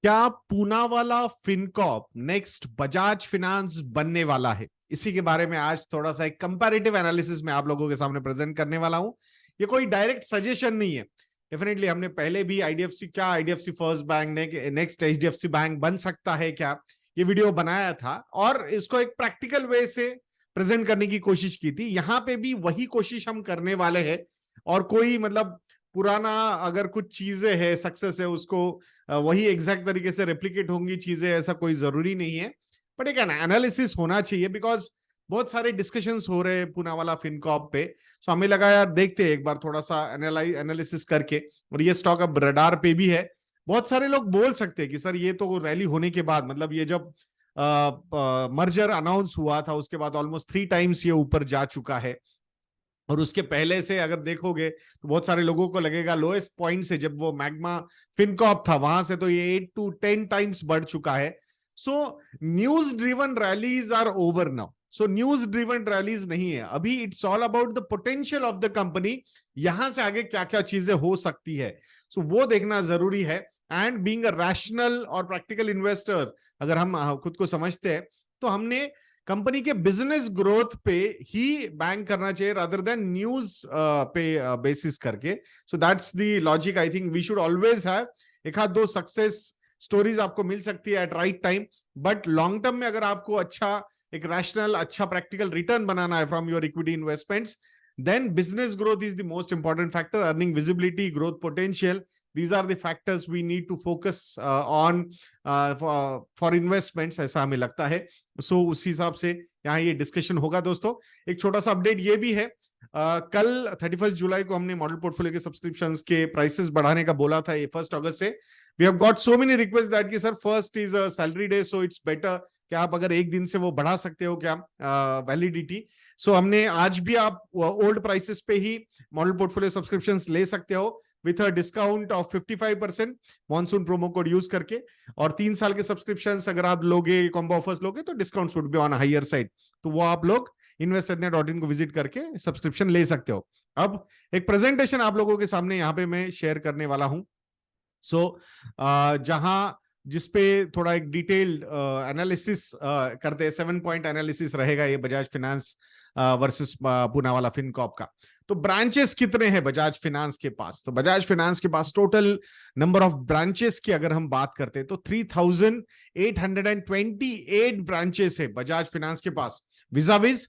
क्या Poonawalla Fincorp next Bajaj finance बनने वाला है? इसी के बारे में आज थोड़ा सा एक कंपैरेटिव एनालिसिस में आप लोगों के सामने प्रेजेंट करने वाला हूं। ये कोई डायरेक्ट सजेशन नहीं है। डेफिनेटली हमने पहले भी आईडीएफसी फर्स्ट बैंक ने नेक्स्ट एचडीएफसी बैंक बन सकता है क्या, ये वीडियो बनाया था और इसको एक प्रैक्टिकल वे से प्रेजेंट करने की कोशिश की थी। यहां पे भी वही कोशिश हम करने वाले हैं। और कोई मतलब पुराना अगर कुछ चीजें है, सक्सेस है, उसको वही एग्जैक्ट तरीके से रेप्लिकेट होंगी चीजें, ऐसा कोई जरूरी नहीं है। बट एक एनालिसिस होना चाहिए बिकॉज बहुत सारे डिस्कशंस हो रहे हैं पूनावाला फिनकॉर्प पे। सो हमें लगा यार देखते हैं एक बार थोड़ा सा एनालिसिस करके। और ये स्टॉक अब रडार पे भी है। बहुत सारे लोग बोल सकते हैं कि सर ये तो रैली होने के बाद, मतलब ये जब मर्जर अनाउंस हुआ था उसके बाद ऑलमोस्ट 3 टाइम्स ये ऊपर जा चुका है। और उसके पहले से अगर देखोगे तो बहुत सारे लोगों को लगेगा लोएस्ट पॉइंट से जब वो मैग्मा फिनकॉर्प था वहां से तो ये 8 to 10 टाइम्स बढ़ चुका है। So news driven rallies are over now. So news driven rallies नहीं है अभी, it's all about the potential of the company. यहां से आगे क्या क्या चीजें हो सकती है, सो वो देखना जरूरी है। एंड बीइंग अ रैशनल और प्रैक्टिकल इन्वेस्टर अगर हम खुद को समझते हैं तो हमने कंपनी के बिजनेस ग्रोथ पे ही बैंक करना चाहिए रादर देन न्यूज पे बेसिस करके। So that's the logic. I think we should always have एक आध दो सक्सेस स्टोरीज आपको मिल सकती है at right time. But long term में अगर आपको अच्छा एक रैशनल अच्छा प्रैक्टिकल रिटर्न बनाना है from your equity investments, then business growth is the most important factor. Earning visibility, growth potential, these are the factors we need to focus on for investments, ऐसा हमें लगता है। सो उस हिसाब से यहाँ ये डिस्कशन होगा दोस्तों। एक छोटा सा अपडेट ये भी है, कल 31 जुलाई को हमने मॉडल पोर्टफोलियो के सब्सक्रिप्शंस के प्राइसेस बढ़ाने का बोला था, ये 1 अगस्त से। We have got so many request that कि sir first is a salary day so it's better, क्या आप अगर एक दिन से वो बढ़ा सकते हो क्या वैलिडिटी। सो हमने आज भी आप ओल्ड प्राइसेस पे ही मॉडल पोर्टफोलियो सब्सक्रिप्शंस ले सकते हो with a discount of 55% monsoon promo code use करके। और 3 साल के सब्सक्रिप्शंस अगर आप लोगे, कॉम्बो ऑफर्स लोगे तो discount would be on higher side. तो वो आप लोग investednet.in को विजिट करके सब्सक्रिप्शन ले सकते हो। अब एक प्रेजेंटेशन आप लोगों के सामने यहाँ पे मैं शेयर करने वाला हूं। सो जहां जिसपे थोड़ा एक डिटेल्ड एनालिसिस करते हैं, 7 पॉइंट एनालिसिस रहेगा ये बजाज फिनांस वर्सेस पूनावाला फिनकॉर्प का। तो ब्रांचेस कितने हैं बजाज फिनांस के पास? तो बजाज फिनांस के पास टोटल नंबर ऑफ ब्रांचेस की अगर हम बात करते हैं तो 3828 ब्रांचेस है बजाज फिनांस के पास। विजाविज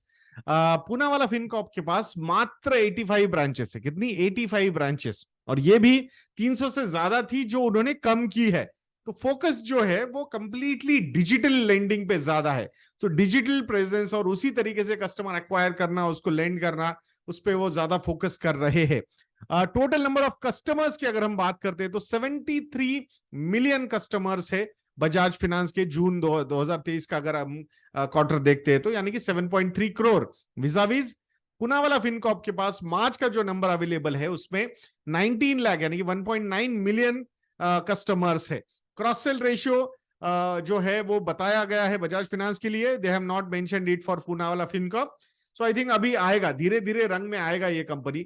पूनावाला फिनकॉर्प के पास मात्र 85 ब्रांचेस है। कितनी? 85 ब्रांचेस। और ये भी 300 से ज्यादा थी जो उन्होंने कम की है। तो फोकस जो है वो कंप्लीटली डिजिटल लेंडिंग पे ज्यादा है। तो डिजिटल प्रेजेंस और उसी तरीके से कस्टमर एक्वायर करना, उसको लेंड करना, उस पर वो ज्यादा फोकस कर रहे हैं। टोटल नंबर ऑफ कस्टमर्स की अगर हम बात करते हैं तो 73 मिलियन कस्टमर्स है बजाज फिनांस के जून 2023 का अगर हम क्वार्टर देखते हैं तो, यानी कि 7.3 करोड़। विजाविज पूनावाला फिनकॉर्प के पास मार्च का जो नंबर अवेलेबल है उसमें 19 लाख यानी कि 1.9 मिलियन कस्टमर्स है। क्रॉस सेल रेशियो जो है वो बताया गया है बजाज फिनांस के लिए, they have not mentioned it for Poonawalla Fincorp. So I think अभी आएगा, धीरे धीरे रंग में आएगा ये कंपनी,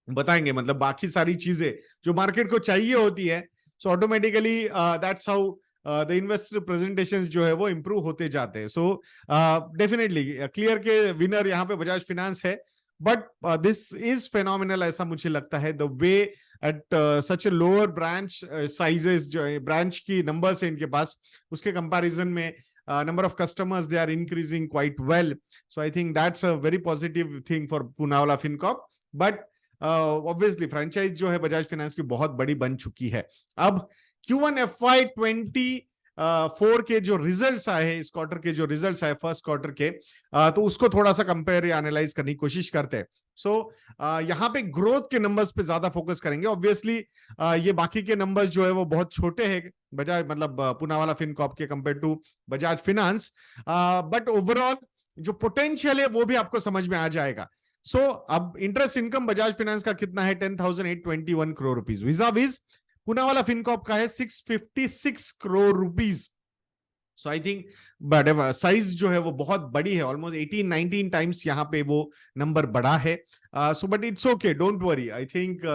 बताएंगे मतलब बाकी सारी चीजें जो मार्केट को चाहिए होती है। So automatically that's how the investor presentations जो है वो इंप्रूव होते जाते हैं। सो डेफिनेटली क्लियर के विनर यहाँ पे बजाज फिनांस है। बट दिस इज फेनोमिनल ऐसा मुझे लगता है, the way at such a lower branch sizes जो है, ब्रांच की नंबर्स है इनके पास, उसके कंपैरिजन में number of customers they are increasing quite well. So I think that's a very positive thing for Poonawalla Fincorp. But obviously franchise जो है Bajaj finance की बहुत बड़ी बन चुकी है। अब Q1 FY24 के जो रिजल्ट्स आए हैं, इस क्वार्टर के जो रिजल्ट्स आए फर्स्ट क्वार्टर के, तो उसको थोड़ा सा कंपेयर या एनालाइज करने की कोशिश करते हैं। सो यहाँ पे ग्रोथ के नंबर्स पे ज्यादा फोकस करेंगे। ऑब्वियसली ये बाकी के नंबर्स जो है वो बहुत छोटे हैं बजाज मतलब पूनावाला फिनकॉर्प के compare to Bajaj Finance, but overall जो पोटेंशियल है वो भी आपको समझ में आ जाएगा। सो अब इंटरेस्ट इनकम बजाज फाइनेंस का कितना है? 10,821 करोड़ रुपीज। विजाविज पूनावाला फिनकॉर्प का है 656 crore rupees. So I think but size जो है वो बहुत बड़ी है, ऑलमोस्ट 18-19 टाइम्स यहाँ पे वो नंबर बड़ा है। So but it's okay, don't worry. I think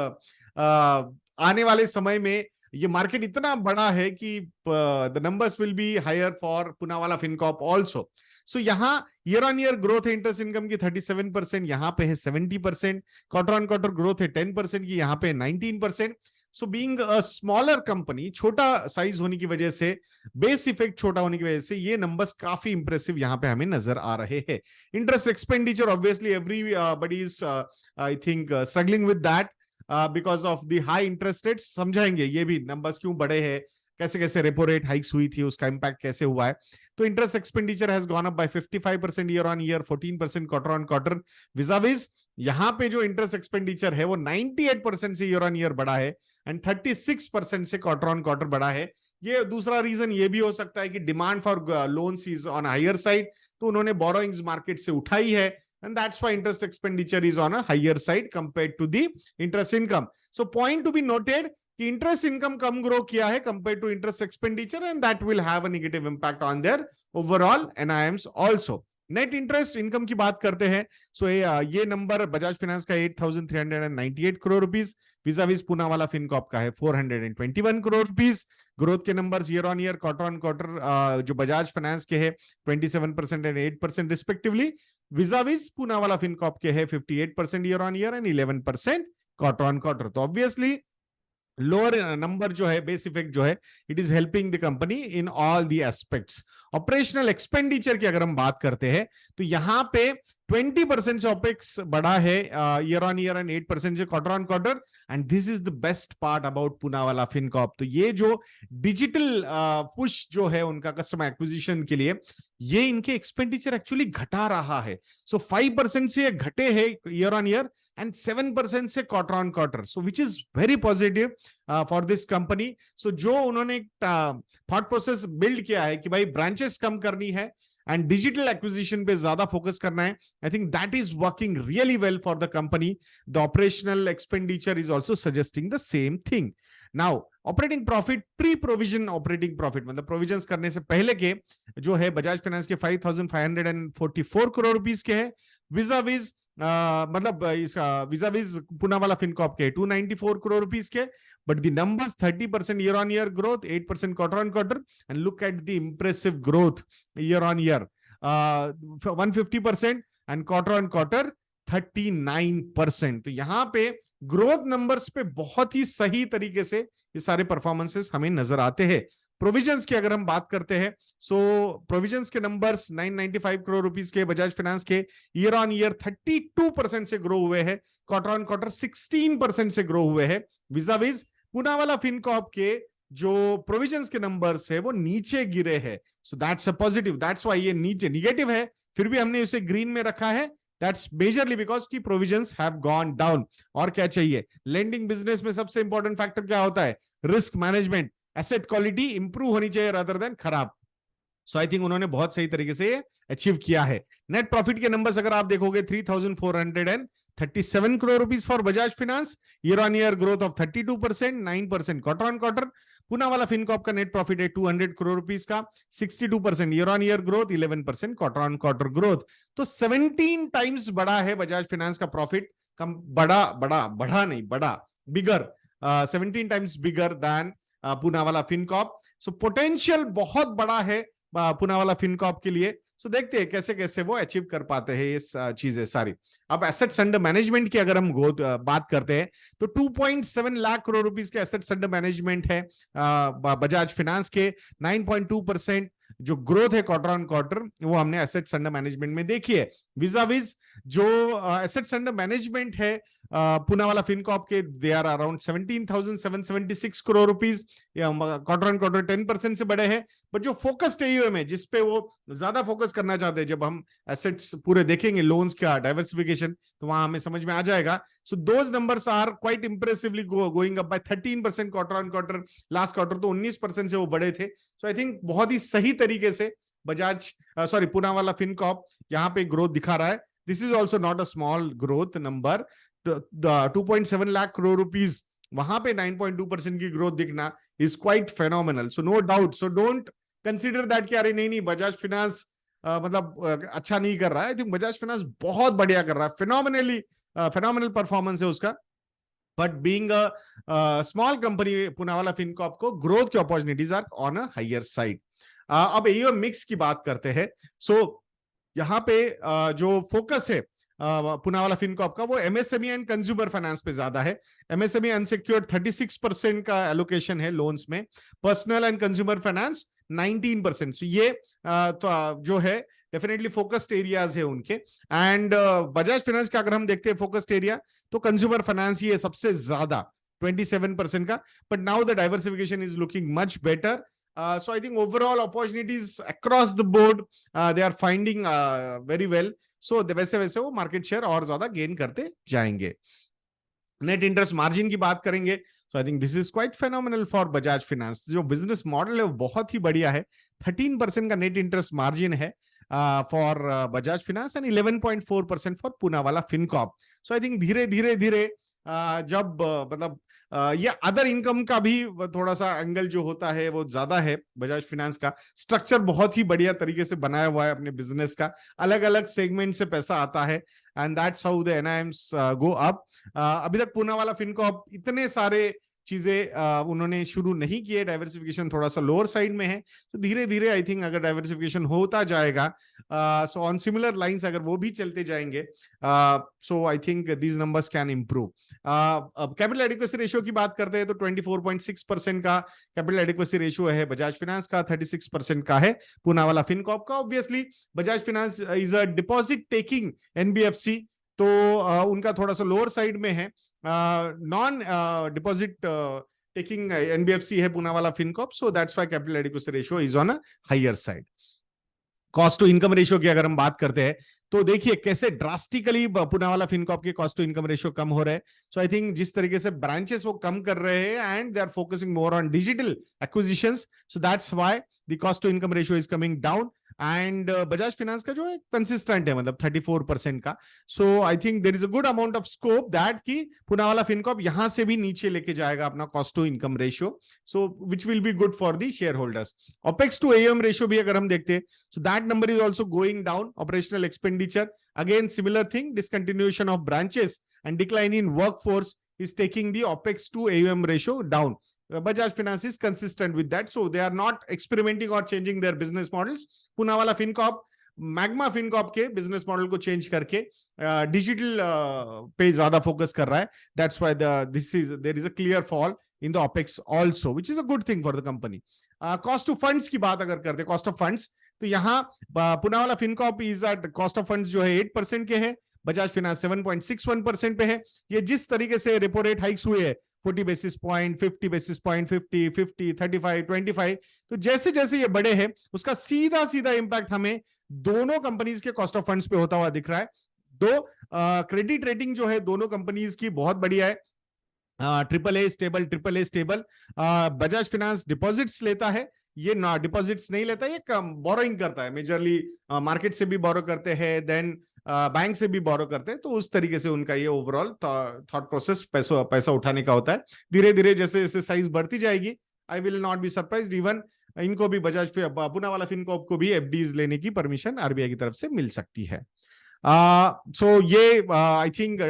आने वाले समय में ये मार्केट इतना बड़ा है कि the numbers will be higher for Poonawalla Fincorp also. So यहाँ ईयर ऑन ईयर ग्रोथ है इंटरेस्ट इनकम की 37%, यहाँ पे है 70%, क्वार्टर ऑन क्वार्टर ग्रोथ है 10% की, यहाँ पे 19%। So being a smaller company, छोटा साइज होने की वजह से, बेस इफेक्ट छोटा होने की वजह से ये नंबर्स काफी इंप्रेसिव यहाँ पे हमें नजर आ रहे हैं। Interest expenditure obviously everybody is I think struggling with that because of the high interest rates. समझाएंगे ये भी नंबर्स क्यों बड़े हैं, कैसे कैसे रेपो रेट हाइक्स हुई थी, उसका इंपैक्ट कैसे हुआ है। तो interest expenditure has gone up by 55% year on year, 14% quarter on quarter. Vis-a-vis यहाँ पे जो इंटरेस्ट एक्सपेंडिचर है वो 98% से ईयर ऑन ईयर बढ़ा है एंड 36% से क्वार्टर ऑन क्वार्टर बढ़ा है। ये दूसरा रीजन ये भी हो सकता है कि demand for loans is on higher side, तो उन्होंने बोरोइंग्स मार्केट से उठाई है and that's why interest expenditure is on a higher side compared to the interest income. So point to be noted कि इंटरेस्ट इनकम कम grow किया है compare to interest expenditure and that will have a negative impact on their overall NIMs also. Net interest income की बात करते हैं। सो ये number Bajaj finance का 8,398 करोड़ रुपीस, विजाविज पूनावाला फिनकॉर्प का है 421 करोड़ रुपीस। ग्रोथ के numbers year on year, quarter on quarter जो बजाज फाइनेंस के है 27% and 8% respectively, vis-à-vis Poonawalla Fincorp के है 58% year on year and 11% quarter on quarter. तो ऑब्वियसली लोअर नंबर जो है, बेस इफेक्ट जो है, it is helping the company in all the aspects. Operational expenditure की अगर हम बात करते हैं तो यहां पे 20% से ओपेक्स बढ़ा है ईयर ऑन ईयर एंड 8% से quarter on quarter. And this is the best part about Poonawalla Fincorp. तो ये जो डिजिटल पुश जो है उनका कस्टमर एक्विजिशन के लिए, ये इनके एक्सपेंडिचर एक्चुअली घटा रहा है। सो 5% से घटे हैं ईयर ऑन ईयर एंड 7% से quarter on quarter, so which is very positive for this company. So जो उन्होंने थॉट प्रोसेस बिल्ड किया है कि भाई ब्रांचेस कम करनी है एंड डिजिटल एक्विजिशन पे ज्यादा फोकस करना है, I think that is working really well for the company. The operational expenditure is also suggesting the same thing. Now operating profit, pre provision operating profit, मतलब provisions करने से पहले के जो है बजाज फाइनेंस के 5,544 करोड़ रुपीस के है, विजाविज मतलब इसका विजाविज पूनावाला फिनकॉर्प के 294 करोड़ रुपीस के। But the numbers 30% year on year growth, 8% quarter on quarter, and look at the impressive growth year on year, 150% and quarter on quarter 39%। तो यहां पे ग्रोथ नंबर्स पे बहुत ही सही तरीके से ये सारे परफॉर्मेंसेस हमें नजर आते हैं। प्रोविजंस की अगर हम बात करते हैं, सो प्रोविजंस के नंबर्स 995 करोड़ रुपीस के बजाज फाइनेंस के ईयर ऑन ईयर 32% से ग्रो हुए हैं, क्वार्टर ऑन क्वार्टर 16% से ग्रो हुए हैं। विजाविज पूनावाला फिनकॉर्प के जो प्रोविजंस के नंबर्स है वो नीचे गिरे हैं। So that's a positive, that's why ये नीचे निगेटिव है, फिर भी हमने इसे ग्रीन में रखा है। दैट्स मेजरली बिकॉज की प्रोविजंस हैव गॉन डाउन। और क्या चाहिए, लेंडिंग बिजनेस में सबसे इंपॉर्टेंट फैक्टर क्या होता है, risk management, asset quality improve होनी चाहिए रादर देन खराब। सो आई थिंक उन्होंने बहुत सही तरीके से अचीव किया है। नेट प्रॉफिट के नंबर्स अगर आप देखोगे 3,437 crore rupees for Bajaj finance, year on year growth of 32%, 9% quarter on quarter. Poonawalla Fincorp का नेट प्रॉफिट है 200 करोड़ रुपीस का, 62% year on year growth, 11% quarter on quarter growth. तो 17 टाइम्स बड़ा है बजाज फाइनेंस का प्रॉफिट, कम बड़ा नहीं, बड़ा, बिगर, 17 times bigger than Poonawalla Fincorp. So potential बहुत बड़ा है पूनावाला फिनकॉर्प के लिए। सो देखते हैं कैसे कैसे वो अचीव कर पाते हैं ये चीजें सारी। अब एसेट्स अंडर मैनेजमेंट की अगर हम बात करते हैं तो 2.7 लाख करोड़ रुपीस के एसेट्स अंडर मैनेजमेंट है बजाज फाइनेंस के। 9.2% जो ग्रोथ है क्वार्टर ऑन क्वार्टर वो हमने एसेट्स अंडर मैनेजमेंट में देखी है। विजाविज जो एसेट्स अंडर मैनेजमेंट है पूनावाला फिनकॉर्प के, they are around 17,776 crore rupees, quarter on quarter 10% से बड़े हैं। बट जो फोकस्ड एयूएम है, जिसपे वो ज्यादा फोकस करना चाहते हैं, जब हम एसेट्स पूरे देखेंगे, लोन्स का डाइवर्सिफिकेशन, तो वहां हमें समझ में आ जाएगा। So those numbers are quite impressively going up by 13% quarter on quarter. Last quarter तो 19% से वो बड़े थे। सो आई थिंक बहुत ही सही तरीके से बजाज पूनावाला फिनकॉर्प यहाँ पे ग्रोथ दिखा रहा है। This is also not a small growth number. 2.7 lakh crore rupees, वहां पे 9.2% की ग्रोथ दिखना is quite phenomenal. So no doubt, so don't consider that कि अरे नहीं बजाज फाइनेंस मतलब अच्छा नहीं कर रहा है। आई थिंक बजाज फाइनेंस बहुत बढ़िया कर रहा है, फेनोमिनल परफॉर्मेंस है उसका। But being a small company Poonawalla Fincorp को ग्रोथ की opportunities are on a higher side. अब एओएम मिक्स की बात करते हैं। सो यहाँ पे जो फोकस है पूनावाला फिनकॉर्प का, वो एमएसएमई एंड कंज्यूमर फाइनेंस पे ज्यादा है। एमएसएमई अनसिक्योर्ड 36% का एलोकेशन है लोन्स में, personal and consumer finance 19%। so ये तो जो है डेफिनेटली फोकस्ड एरियाज है उनके। एंड बजाज फाइनेंस का अगर हम देखते हैं फोकस्ड एरिया, तो कंज्यूमर फाइनेंस ही है सबसे ज्यादा 27% का। But now the diversification is looking much better. So I think overall opportunities across the board they are finding very well. So वैसे वैसे वो मार्केट शेयर और ज्यादा गेन करते जाएंगे। नेट इंटरेस्ट मार्जिन की बात करेंगे, so I think this is quite phenomenal for Bajaj Finance. जो बिजनेस मॉडल है वो बहुत ही बढ़िया है। 13% का नेट इंटरेस्ट मार्जिन है for Bajaj finance and 11.4% for Poonawalla Fincorp. So I think धीरे धीरे धीरे जब मतलब ये अदर इनकम का भी थोड़ा सा एंगल जो होता है वो ज्यादा है। बजाज फाइनेंस का स्ट्रक्चर बहुत ही बढ़िया तरीके से बनाया हुआ है अपने बिजनेस का, अलग अलग सेगमेंट से पैसा आता है and that's how the NIMs go up. अभी तक पूनावाला फिनकॉर्प इतने सारे चीजें उन्होंने शुरू नहीं किए, डाइवर्सिफिकेशन थोड़ा सा लोअर साइड में है। तो धीरे धीरे आई थिंक अगर डाइवर्सिफिकेशन होता जाएगा, सो ऑन सिमिलर लाइंस अगर वो भी चलते जाएंगे, so I think these numbers can improve. अब कैपिटल एडिक्वेसी रेशियो की बात करते हैं तो 24.6% का कैपिटल एडिक्वेसी रेशियो है बजाज फाइनेंस का, 36% का है पूनावाला फिनकॉर्प का। Obviously Bajaj finance is a deposit taking NBFC, तो उनका थोड़ा सा लोअर साइड में है। नॉन डिपॉजिट टेकिंग एनबीएफसी है Poonawalla Fincorp, so that's why capital adequacy ratio is on a higher side. Cost to income ratio की अगर हम बात करते हैं तो देखिए कैसे ड्रास्टिकली पूनावाला फिनकॉर्प के कॉस्ट टू इनकम रेशियो कम हो रहे हैं। सो आई थिंक जिस तरीके से ब्रांचेस वो कम कर रहे हैं and they are focusing more on digital acquisitions, so that's why the cost to income ratio is coming down. And Bajaj finance का जो है कंसिस्टेंट है, मतलब 34% का। So I think there is a good amount of scope that की Poonawalla Fincorp यहां से भी नीचे लेके जाएगा अपना cost to income ratio, so which will be good for the shareholders. Opex to AUM ratio भी अगर हम देखते हैं, so that number is also going down. Operational expenditure, again similar thing, discontinuation of branches and decline in workforce is taking the OPEX to AUM ratio down. Bajaj Finance is consistent with that, so they are not experimenting or changing their business models. Poonawalla Fincorp, Magma Fincorp के business model को change करके digital पे ज्यादा focus कर रहा है। That's why there is a clear fall in the opex also, which is a good thing for the company. Cost to funds की बात अगर करते हैं, कॉस्ट ऑफ फंड्स, तो यहाँ Poonawalla Fincorp is at cost of funds जो है 8% के है, बजाज फाइनेंस 7.61% पे है। ये जिस तरीके से रेपो रेट हाइक्स हुए हैं 40 बेसिस पॉइंट, 50 बेसिस पॉइंट, 50, 35, 25, तो जैसे जैसे ये बड़े हैं उसका सीधा सीधा इंपैक्ट हमें दोनों कंपनीज के कॉस्ट ऑफ फंड्स पे होता हुआ दिख रहा है। दो क्रेडिट रेटिंग जो है दोनों कंपनीज की बहुत बढ़िया है, AAA stable. Bajaj finance deposits लेता है, ये ना डिपॉजिट्स नहीं लेता, ये बोरोइंग करता है, मेजरली मार्केट से भी बोरो करते हैं, देन बैंक से भी बोरो करते हैं। तो उस तरीके से उनका ये ओवरऑल थॉट प्रोसेस पैसा उठाने का होता है। धीरे धीरे जैसे जैसे साइज बढ़ती जाएगी, आई will not be surprised even इनको भी पूनावाला फिनकॉर्प को भी एफडीज लेने की परमिशन आरबीआई की तरफ से मिल सकती है। सो ये आई थिंक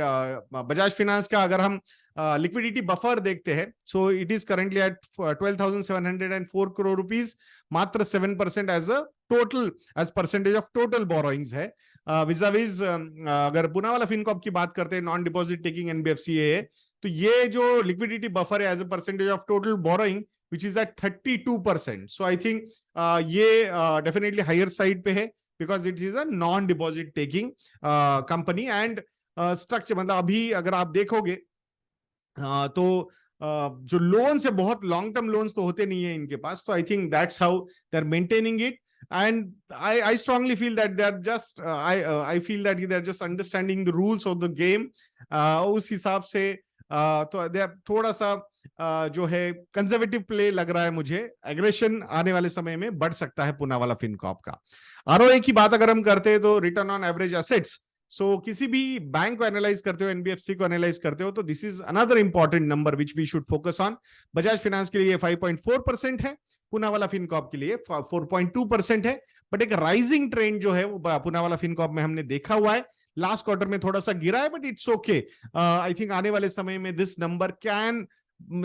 बजाज फाइनेंस का अगर हम लिक्विडिटी बफर देखते हैं, so it is currently at 12,704 crore rupees, मात्र 7% as a total, as percentage of total borrowings है। विजाविज अगर पूनावाला फिनकॉर्प की बात करते हैं, नॉन डिपॉजिट टेकिंग एनबीएफसी है, तो ये जो लिक्विडिटी बफर है as a percentage of total borrowing which is at 32%. So I think ये definitely higher side पे है because it is a non-deposit taking company and structure, मतलब अभी अगर आप देखोगे तो जो लोन्स है बहुत लॉन्ग टर्म लोन्स तो होते नहीं है इनके पास, तो I think that's how they are maintaining it and I strongly feel that they are just I feel that they are just understanding the rules of the game. उस हिसाब से तो दे थोड़ा सा जो है कंजर्वेटिव प्ले लग रहा है मुझे। एग्रेशन आने वाले समय में बढ़ सकता है पूनावाला फिनकॉर्प का। आरओए की बात अगर हम करते हैं तो रिटर्न ऑन एवरेज एसेट्स, सो किसी भी बैंक को एनालाइज करते हो, एनबीएफसी को एनालाइज करते हो, तो this is another important number which we should focus on. Bajaj Finance के लिए 5.4% है, पूनावाला फिनकॉर्प के लिए 4.2% है, बट एक राइजिंग ट्रेंड जो है वो पूनावाला फिनकॉर्प में हमने देखा हुआ है। लास्ट क्वार्टर में थोड़ा सा गिरा है, but it's okay. I think आने वाले समय में this number can,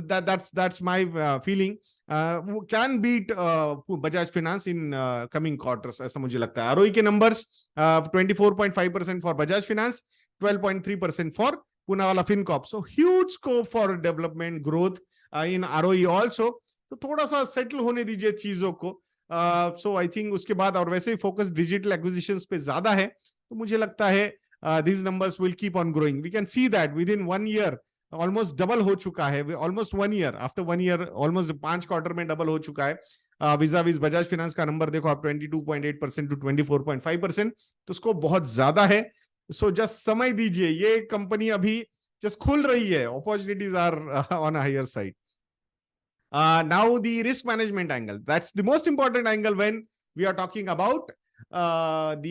that's my feeling, can beat Bajaj Finance in coming quarters, ऐसा मुझे लगता है। ROE के numbers 24.5% for Bajaj Finance, 12.3% for Poonawalla Fincorp, so huge scope for development growth in ROE also। तो थोड़ा सा सेटल होने दीजिए चीजों को। सो आई थिंक उसके बाद, और वैसे ही फोकस डिजिटल एक्विजिशंस पे ज्यादा है, तो मुझे लगता है these numbers will keep on growing। We can see that within 1 year almost double हो चुका है, almost 1 year, after 1 year almost 5 quarter में डबल हो चुका है। विजा विज बजाज फाइनेंस का नंबर देखो आप, 22.8% टू 24.5%, तो उसको बहुत ज्यादा है। सो जस्ट समय दीजिए, ये कंपनी अभी जस्ट खुल रही है, opportunities are on higher side. Now the risk management angle, that's the most important angle when we are talking about the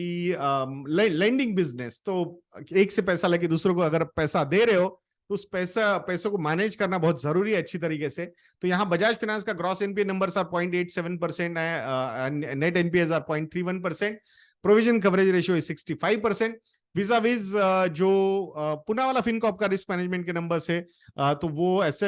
lending business. तो एक से पैसा लेके दूसरों को अगर पैसा दे रहे हो, तो उस पैसों को मैनेज करना बहुत जरूरी है अच्छी तरीके से। तो यहाँ बजाज फाइनेंस का ग्रॉस एनपीए नंबर्स आर 0.87% है, net NPAs are 0.31%, provision coverage ratio is 65%। Vis a vis जो पूनावाला फिनकॉर्प का रिस्क मैनेजमेंट के नंबर्स है, तो वो ऐसे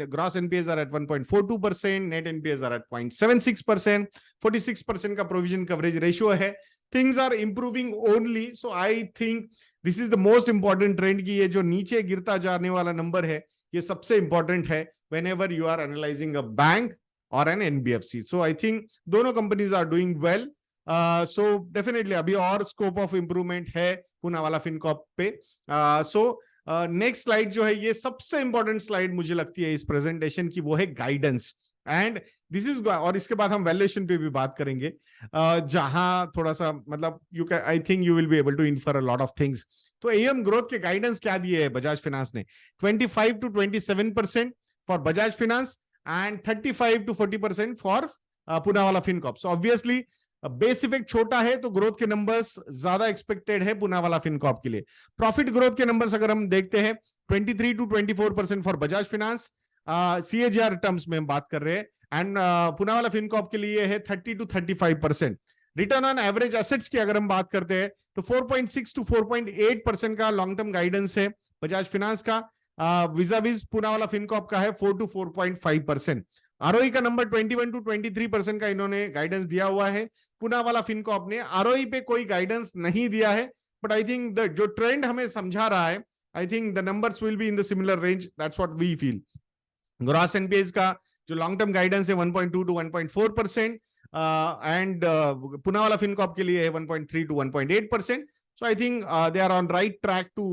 gross NPAs are at 1.42%, net NPAs are at 0.76%, 46% का प्रोविजन कवरेज रेशियो है। Things are improving only, so I think this is the most important trend की ये जो नीचे गिरता जाने वाला नंबर है, ये सबसे इंपॉर्टेंट है whenever you are analyzing a bank or an NBFC। so I think दोनों companies are doing well. So definitely अभी और स्कोप ऑफ इंप्रूवमेंट है पूनावाला फिनकॉर्प पे। सो नेक्स्ट स्लाइड जो है, ये सबसे इंपॉर्टेंट स्लाइड मुझे लगती है इस प्रेजेंटेशन की, वो है गाइडेंस। एंड दिस इज, और इसके बाद हम वैल्यूएशन पे भी बात करेंगे, जहां थोड़ा सा मतलब you can, I think you will be able to infer a lot of things. तो एएम ग्रोथ के गाइडेंस क्या दिए है बजाज फाइनेंस ने? 25 to 27% for Bajaj finance and 35 to 40% for Poonawalla Fincorp. So obviously base effect छोटा है, तो ग्रोथ के नंबर्स ज्यादा एक्सपेक्टेड है पूनावाला फिनकॉर्प के लिए। प्रॉफिट ग्रोथ के नंबर्स अगर हम देखते हैं, 23 to 24% for Bajaj finance, CAGR terms में हम बात कर रहे हैं, एंड पूनावाला फिनकॉर्प के लिए है 30 to 35%। Return on average assets की अगर हम बात करते हैं, तो 4.6 to 4.8% का लॉन्ग टर्म गाइडेंस है बजाज फाइनेंस का, विजाविज पूनावाला फिनकॉर्प का है 4 to 4.5%। आरओई का नंबर 21 to 23% का इन्होंने गाइडेंस दिया हुआ है। पूनावाला फिनकॉर्प ने आरओई पे कोई गाइडेंस नहीं दिया है, बट आई थिंक जो ट्रेंड हमें समझा रहा है, I think the numbers will be in the similar range, that's what we feel. Gross NPAs का जो लॉन्ग टर्म गाइडेंस है 1.2 to 1.4%, एंड पूनावाला फिनकॉर्प के लिए है 1.3 to 1.8%। So I think they are on right track to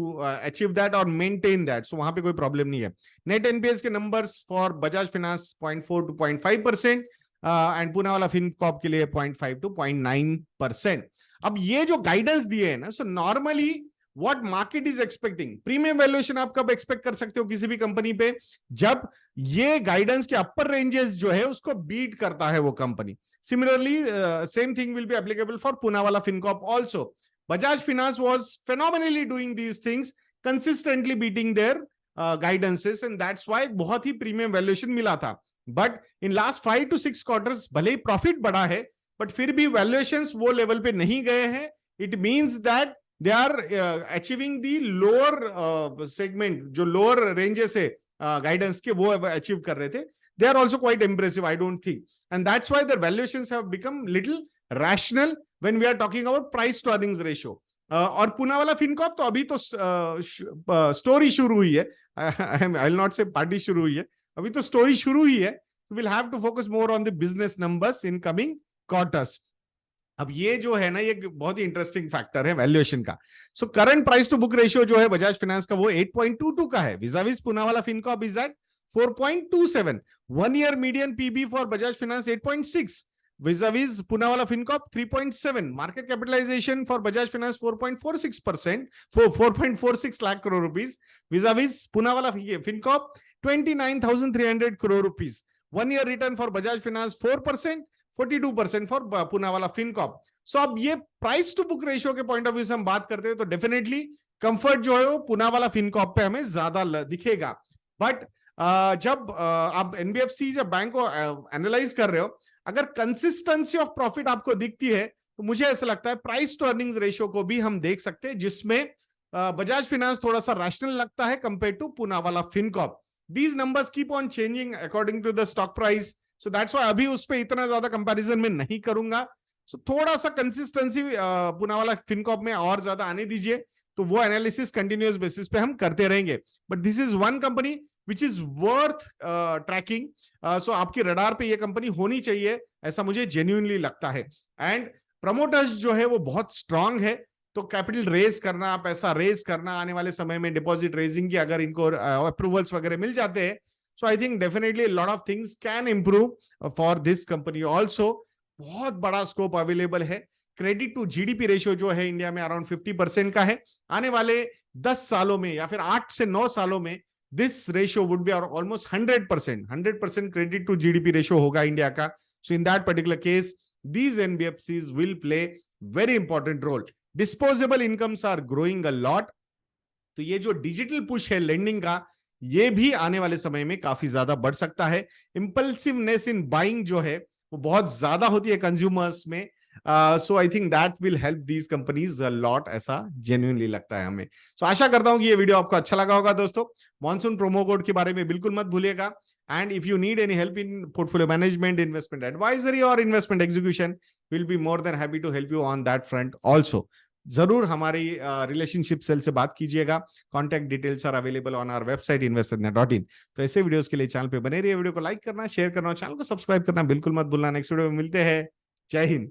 achieve that or maintain that. So वहां पे कोई problem नहीं है। नेट एनपीएस के numbers for Bajaj finance 0.4 to 0.5%, and Poonawalla Fincorp के लिए 0.5 to 0.9%। अब ये जो गाइडेंस दिए है ना, so normally what market is expecting, premium valuation आप कब एक्सपेक्ट कर सकते हो किसी भी कंपनी पे? जब ये गाइडेंस के अपर रेंजेस जो है उसको बीट करता है वो company. Similarly same thing will be applicable for Poonawalla Fincorp also. Bajaj Finance was phenomenally doing these things, consistently beating their guidances, and that's why बहुत ही प्रीमियम वैल्यूएशन मिला था। But in last 5 to 6 quarters भले ही profit बढ़ा है, but फिर भी valuations वो level पे नहीं गए हैं। It means that they are achieving the lower segment, जो लोअर रेंजेस है गाइडेंस के, वो अचीव कर रहे थे। They are also quite impressive, I don't think, and that's why their valuations have become little rational when we are talking about price to earnings ratio। और Poonawalla Fincorp तो अभी तो स्टोरी शुरू हुई है, I will not say party शुरू हुई है, अभी तो स्टोरी शुरू ही है। Will have to focus more on the business numbers in coming quarters. अब ये जो है ना, ये बहुत ही इंटरेस्टिंग फैक्टर है वैल्यूएशन का। So current price to book ratio जो है बजाज फाइनेंस का, वो 8.22 का है, vis-a-vis Poonawalla Fincorp is at 4.27। 1 year median PB for Bajaj Finance 8.6, vis-a-vis Poonawalla Fincorp 3.7. Market capitalization for Bajaj Finance 4.46%, 4.46 lakh crore rupees, vis-a-vis Poonawalla Fincorp 29,300 crore rupees. 1 year return for Bajaj Finance 4%, 42% for Poonawalla Fincorp. So अब ये price to book ratio के point of view से हम बात करते हैं, तो definitely comfort जो है वो पूनावाला फिनकॉर्प पे हमें ज्यादा दिखेगा। बट जब आप एनबीएफसी या बैंक को एनालाइज कर रहे हो, अगर कंसिस्टेंसी ऑफ प्रॉफिट आपको दिखती है, तो मुझे ऐसा लगता है प्राइस टू अर्निंग्स रेशियो को भी हम देख सकते हैं, जिसमें बजाज फाइनेंस थोड़ा सा रैशनल लगता है compare to Poonawalla Fincorp. These numbers keep on changing according to the stock price, so that's why अभी उस पर इतना ज्यादा कंपैरिजन में नहीं करूंगा. सो थोड़ा सा कंसिस्टेंसी पूनावाला फिनकॉर्प में और ज्यादा आने दीजिए, तो वो एनालिसिस कंटिन्यूअस बेसिस पे हम करते रहेंगे. But this is one company which is worth tracking. So आपकी रडार पे ये कंपनी होनी चाहिए, ऐसा मुझे जेन्युइनली लगता है. एंड प्रमोटर्स जो है वो बहुत स्ट्रांग है, तो कैपिटल रेज करना, पैसा रेज करना, आने वाले समय में डिपॉजिट रेजिंग की अगर इनको अप्रूवल्स वगैरह मिल जाते हैं, so I think definitely lot of things can improve for this company also. बहुत बड़ा स्कोप अवेलेबल है. क्रेडिट टू जीडीपी रेशियो जो है इंडिया में अराउंड 50% का है. आने वाले 10 सालों में या फिर 8 से 9 सालों में this ratio would be almost 100% credit to GDP ratio होगा इंडिया का. So in that particular case these NBFCs will play very important role. Disposable incomes are growing a lot. तो ये जो डिजिटल पुश है लेंडिंग का, ये भी आने वाले समय में काफी ज्यादा बढ़ सकता है. इंपल्सिवनेस इन बाइंग जो है वो बहुत ज्यादा होती है कंज्यूमर्स में. So I think that will help these companies a lot, ऐसा जेन्युइनली लगता है हमें. सो आशा करता हूं कि ये वीडियो आपको अच्छा लगा होगा. दोस्तों, मॉनसून प्रोमो कोड के बारे में बिल्कुल मत भूलिएगा. And if you need any help in portfolio management, investment advisory or investment execution, we'll be more than happy to help you on that front also. जरूर हमारी रिलेशनशिप सेल से बात कीजिएगा. Contact details are available on our website investednet.in. तो ऐसे videos के लिए channel पे बने रहिए. वीडियो को लाइक करना, शेयर करना, चैनल को सब्सक्राइब करना बिल्कुल मत भूलना. नेक्स्ट वीडियो में मिलते हैं. जय हिंद.